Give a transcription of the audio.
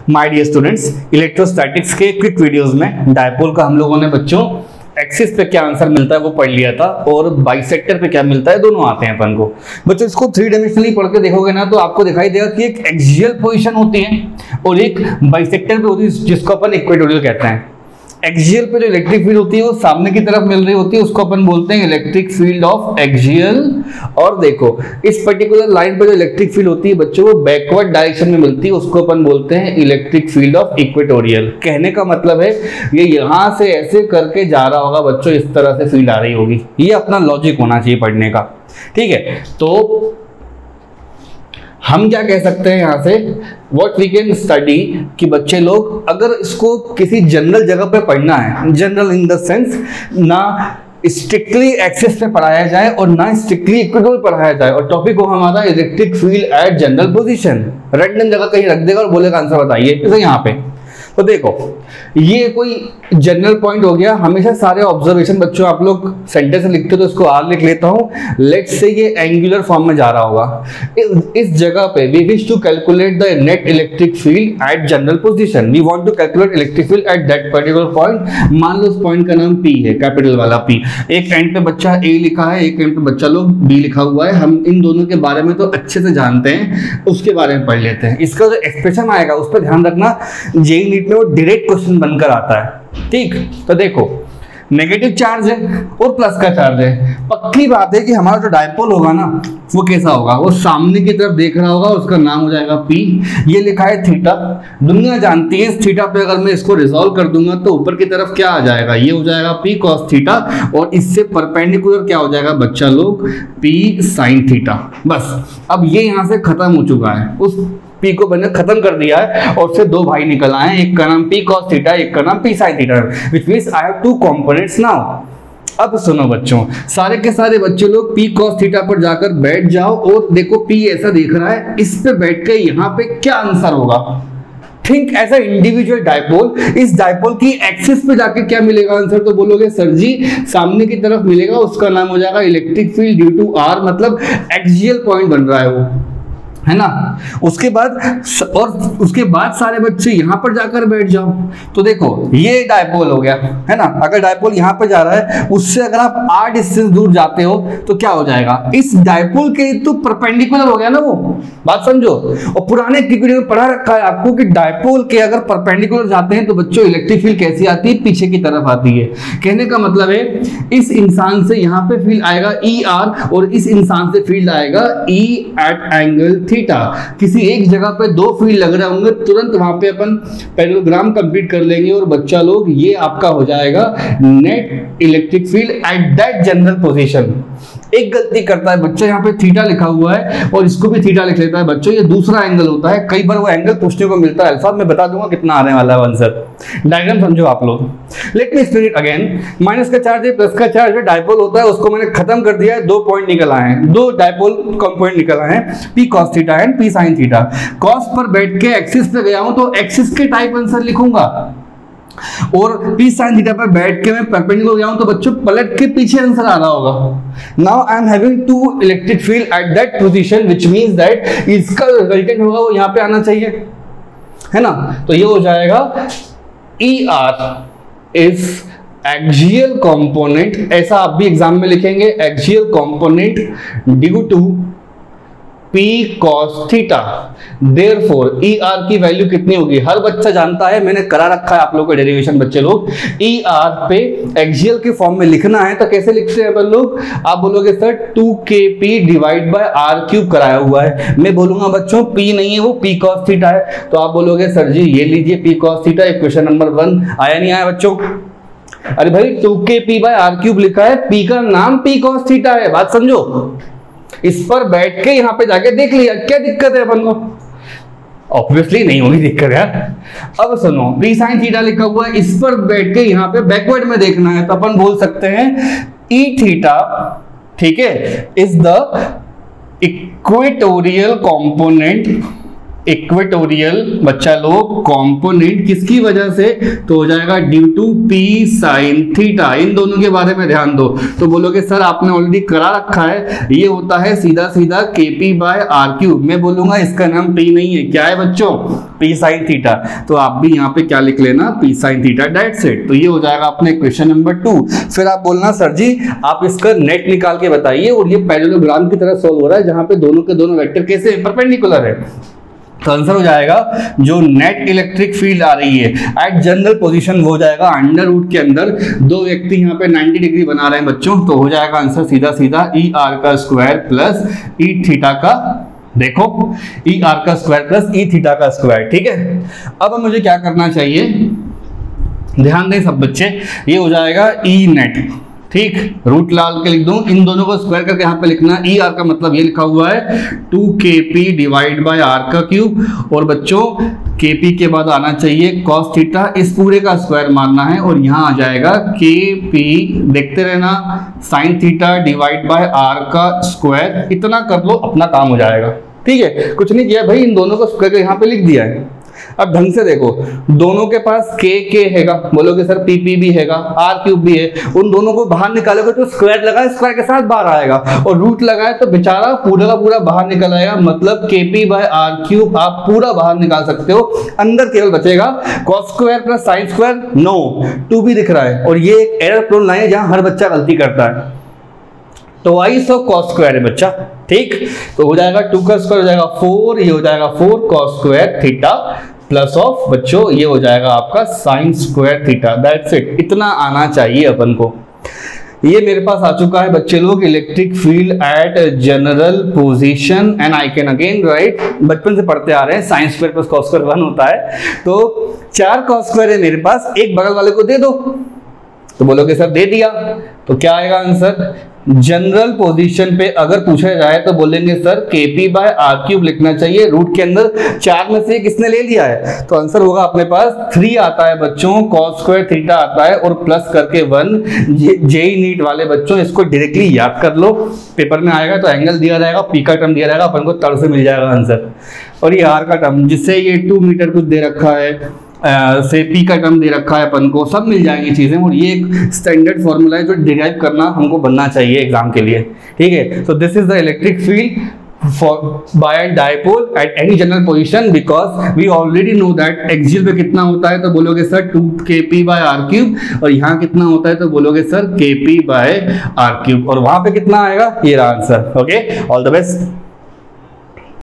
My dear students, electrostatics के quick videos में dipole का हम लोगों ने बच्चों एक्सिस पे क्या आंसर मिलता है वो पढ़ लिया था, और बाइसेक्टर पे क्या मिलता है दोनों आते हैं अपन को। बच्चों इसको थ्री डायमेंशनली पढ़ के देखोगे ना तो आपको दिखाई देगा कि एक एक्सियल पोजीशन होती है और एक बाइसेक्टर पे होती है जिसको अपन इक्वेटोरियल कहते हैं। एक्सियल पे जो इलेक्ट्रिक फील्ड होती है वो सामने की तरफ मिल रही होती है, उसको अपन बोलते हैं इलेक्ट्रिक फील्ड ऑफ एक्सियल। और देखो इस पर्टिकुलर लाइन पे जो इलेक्ट्रिक फील्ड होती है बच्चों वो बैकवर्ड डायरेक्शन में मिलती है, उसको अपन बोलते हैं इलेक्ट्रिक फील्ड ऑफ इक्वेटोरियल। कहने का मतलब है ये यहां से ऐसे करके जा रहा होगा बच्चों, इस तरह से फील्ड आ रही होगी। ये अपना लॉजिक होना चाहिए पढ़ने का, ठीक है। तो हम क्या कह सकते हैं यहाँ से, व्हाट वी कैन स्टडी, कि बच्चे लोग अगर इसको किसी जनरल जगह पे पढ़ना है, जनरल इन द सेंस ना स्ट्रिक्टली एक्सिस पे पढ़ाया जाए और ना स्ट्रिक्टली इक्वेटोरियल पढ़ाया जाए, और टॉपिक हो हमारा electric field at general position. Random जगह कहीं रख देगा और बोलेगा आंसर बताइए, जैसे यहाँ पे। तो देखो ये कोई जनरल पॉइंट हो गया। हमेशा सारे ऑब्जर्वेशन बच्चों आप लोग सेंटेंस से लिखते हो तो इसको आर लिख लेता हूं। लेट्स से ये एंगुलर फॉर्म में जा रहा होगा। इस जगह पे we wish to calculate the net electric field at general position. We want to calculate electric field at that particular point. मान लो उस पॉइंट का नाम पी है, कैपिटल वाला पी। एक एंड पे बच्चा ए लिखा है, एक एंड पे बच्चा लोग बी लिखा हुआ है। हम इन दोनों के बारे में तो अच्छे से जानते हैं, उसके बारे में पढ़ लेते हैं। इसका जो एक्सप्रेशन आएगा उस पर ध्यान रखना, जेईई नीट में वो डायरेक्ट क्वेश्चन बनकर आता है, ठीक। तो देखो नेगेटिव चार्ज है और प्लस का चार्ज है। पक्की बात है कि हमारा जो डायपोल होगा ना वो कैसा होगा, वो सामने की तरफ देख रहा होगा, उसका नाम हो जाएगा पी। ये लिखा है थीटा, दुनिया जानती है इस थीटा पे अगर मैं इसको रिजॉल्व कर दूंगा तो ऊपर की तरफ क्या आ जाएगा, ये हो जाएगा पी कॉस थीटा, और इससे परपेंडिकुलर क्या हो जाएगा बच्चा लोग, पी साइन थीटा। बस अब ये यहां से खत्म हो चुका है, उस पी को मैंने खत्म कर दिया है और उससे दो भाई निकल आए हैं, एक का नाम पी कॉस थीटा, एक का नाम P sine theta, which means I have two components now. अब सुनो बच्चों, सारे के सारे बच्चे लोग पी कॉस थीटा पर जाकर बैठ जाओ और देखो पी ऐसा दिख रहा है, इस पे बैठ के यहाँ पे क्या आंसर होगा। Think as a individual dipole. इस डायपोल की एक्सिस पे जाके क्या मिलेगा आंसर, तो बोलोगे सर जी सामने की तरफ मिलेगा, उसका नाम हो जाएगा electric field due to R, मतलब एक्सियल पॉइंट बन रहा है वो, है ना। उसके बाद सारे बच्चे यहां पर जाकर बैठ जाओ। तो देखो ये डायपोल हो गया, है ना। अगर डायपोल यहां पर जा रहा है, उससे अगर आप r डिस्टेंस दूर जाते हो तो क्या हो जाएगा, इस डायपोल के तो परपेंडिकुलर हो गया ना वो, बात समझो। और पुराने क्रिकेट में पढ़ा रखा है आपको कि डायपोल के अगर परपेंडिकुलर जाते हैं तो बच्चों इलेक्ट्रिक फील्ड कैसी आती है, पीछे की तरफ आती है। कहने का मतलब है इस इंसान से यहां पे फील्ड आएगा ER और इस इंसान से फील्ड आएगा E एट एंगल थीटा। किसी एक जगह पे दो फील्ड लग रहे होंगे, तुरंत वहां पे अपन पैरेललोग्राम कंप्लीट कर लेंगे और बच्चा लोग ये आपका हो जाएगा net electric field at that general position. एक गलती करता है बच्चा, यहाँ पे थीटा लिखा हुआ है और इसको भी थीटा लिख लेता है बच्चों, ये दूसरा एंगल होता है। कई बार वो एंगल पूछने को मिलता है अल्फा, मैं बता दूंगा कितना आने वाला है आंसर। डायग्राम समझो आप लोग। Let me explain it again. Minus का चार्ज है, प्लस का चार्ज है, डायपोल होता है, उसको मैंने खत्म कर दिया है। दो पॉइंट निकल आए हैं, दो डायपोल कंपोनेंट निकल आए हैं, P cos theta and P sine theta. Cos पर बैठ के एक्सिस पे गया हूं तो एक्सिस के टाइप आंसर लिखूंगा, और पी साइन थीटा पर बैठ के मैं परपेंडिकुलर गया हूं तो बच्चों पलट के पीछे आंसर आ रहा होगा। Now I am having to electric field at that position, which means that इसका रिजल्टेंट होगा वो यहां पे आना चाहिए, है ना। तो ये हो जाएगा ER इज एक्सियल कंपोनेंट, ऐसा आप भी एग्जाम में लिखेंगे, axial component due to P cos theta. Therefore ER की वैल्यू कितनी होगी, हर बच्चा जानता है, मैंने करा रखा है आप लोगों का डेरिवेशन बच्चे लोग। ER पे एक्सियल के फॉर्म में लिखना है तो कैसे लिखते हैं अपन लोग, आप बोलोगे sir 2kp divide by r cube कराया हुआ है। मैं बोलूंगा बच्चों P नहीं है वो P cos थीटा है, तो आप बोलोगे सर जी ये लीजिए P cos theta. Question number 1 आया नहीं आया बच्चों, अरे भाई 2kp बाय r क्यूब लिखा है, P का नाम P cos थीटा है, बात समझो। इस पर बैठ के यहां पे जाके देख लिया, क्या दिक्कत है अपन को, ऑब्वियसली नहीं होगी दिक्कत यार। अब सुनो पी साइन थीटा लिखा हुआ है, इस पर बैठ के यहां पे बैकवर्ड में देखना है तो अपन बोल सकते हैं E थीटा, ठीक है, is the equatorial component equatorial बच्चा लोग कंपोनेंट किसकी वजह से, तो हो जाएगा due to p sine theta. इन दोनों के बारे में ध्यान दो। तो बोलोगे सर आपने ऑलरेडी करा रखा है, ये होता है सीधा सीधा KP बाय आर क्यूब। मैं बोलूंगा इसका नाम P नहीं है, क्या है बच्चों, P साइन थीटा। तो आप भी यहाँ पे क्या लिख लेना, P sine theta, that's it. तो ये हो जाएगा अपने क्वेश्चन नंबर 2। फिर आप बोलना सर जी आप इसका नेट निकाल के बताइए, और ये पैरेललोग्राम की तरह सोल्व हो रहा है जहां पे दोनों के दोनों वेक्टर कैसे परपेंडिकुलर है। तो आंसर हो जाएगा जो नेट इलेक्ट्रिक फील्ड आ रही है एट जनरल पोजीशन वो हो जाएगा अंडर रूट के अंदर, दो व्यक्ति यहाँ पे 90 डिग्री बना रहे हैं बच्चों, तो हो जाएगा आंसर सीधा सीधा ER का स्क्वायर प्लस E थीटा का, देखो ER का स्क्वायर प्लस E थीटा का स्क्वायर। ठीक है, अब मुझे क्या करना चाहिए, ध्यान दें सब बच्चे, ये हो जाएगा E नेट। ठीक, रूट लाल के लिख दूं, इन दोनों को स्क्वायर करके यहाँ पे लिखना। ER का मतलब ये लिखा हुआ है 2KP डिवाइड बाय R का क्यूब, और बच्चों KP के बाद आना चाहिए cos थीटा, इस पूरे का स्क्वायर मारना है, और यहाँ आ जाएगा KP, देखते रहना, sin theta divide by R का स्क्वायर। इतना कर लो अपना काम हो जाएगा। ठीक है, कुछ नहीं किया भाई, इन दोनों को स्क्वायर करके यहाँ पे लिख दिया है। अब ढंग से देखो, दोनों के पास k हैगा, बोलोगे सर PP भी हैगा, R क्यूब भी है, उन दोनों को बाहर निकालोगे तो स्क्वायर लगा है, स्क्वायर के साथ बाहर आएगा, और रूट लगाए तो बेचारा पूरा का पूरा बाहर निकल आएगा। मतलब KP बाय R क्यूब आप पूरा बाहर निकाल सकते हो, अंदर केवल बचेगा cos square plus sine square, no 2 भी दिख रहा है, और ये एक एरर प्रोन लाइन है जहां हर बच्चा गलती करता है। ट्वाइस ऑफ cos स्क्वायर है बच्चा। ठीक, तो हो जाएगा 2 का स्क्वायर हो जाएगा 4, ये हो जाएगा 4 cos square theta plus of बच्चों ये हो जाएगा आपका sine square theta, that's it. इतना आना चाहिए अपन को। ये मेरे पास आ चुका है बच्चे लोग, electric field at general position and I can again right, बचपन से पढ़ते आ रहे हैं sine square plus cos square 1 होता है, तो 4 cos स्क्वायर है मेरे पास, एक बगल वाले को दे दो, तो बोलोगे सर दे दिया, तो क्या आएगा आंसर, जनरल पोजीशन पे अगर पूछा जाए तो बोलेंगे sir KP by R cube लिखना चाहिए, रूट के अंदर 4 में से किसने ले लिया है, तो आंसर होगा अपने पास 3 आता है बच्चों, cos स्क्वायर थीटा आता है, और प्लस करके 1। जेई नीट वाले बच्चों इसको डायरेक्टली याद कर लो, पेपर में आएगा तो एंगल दिया जाएगा, P का टर्म दिया जाएगा, अपन को तड़ से मिल जाएगा आंसर, और ये R का टर्म जिससे ये 2 मीटर कुछ दे रखा है, से P का टर्म दे रखा है अपन को, सब मिल जाएंगी चीजें, और ये एक स्टैंडर्ड फॉर्मूला है जो डिराइव करना हमको बनना चाहिए एग्जाम के लिए। ठीक है, so this is the electric field for by dipole at any general position, because we already know that axial पे कितना होता है, तो बोलोगे sir 2KP bye R cube, और यहाँ कितना होता है तो बोलोगे sir KP by R cube, और वहां पे कितना आएगा, ये answer. Okay, all the best.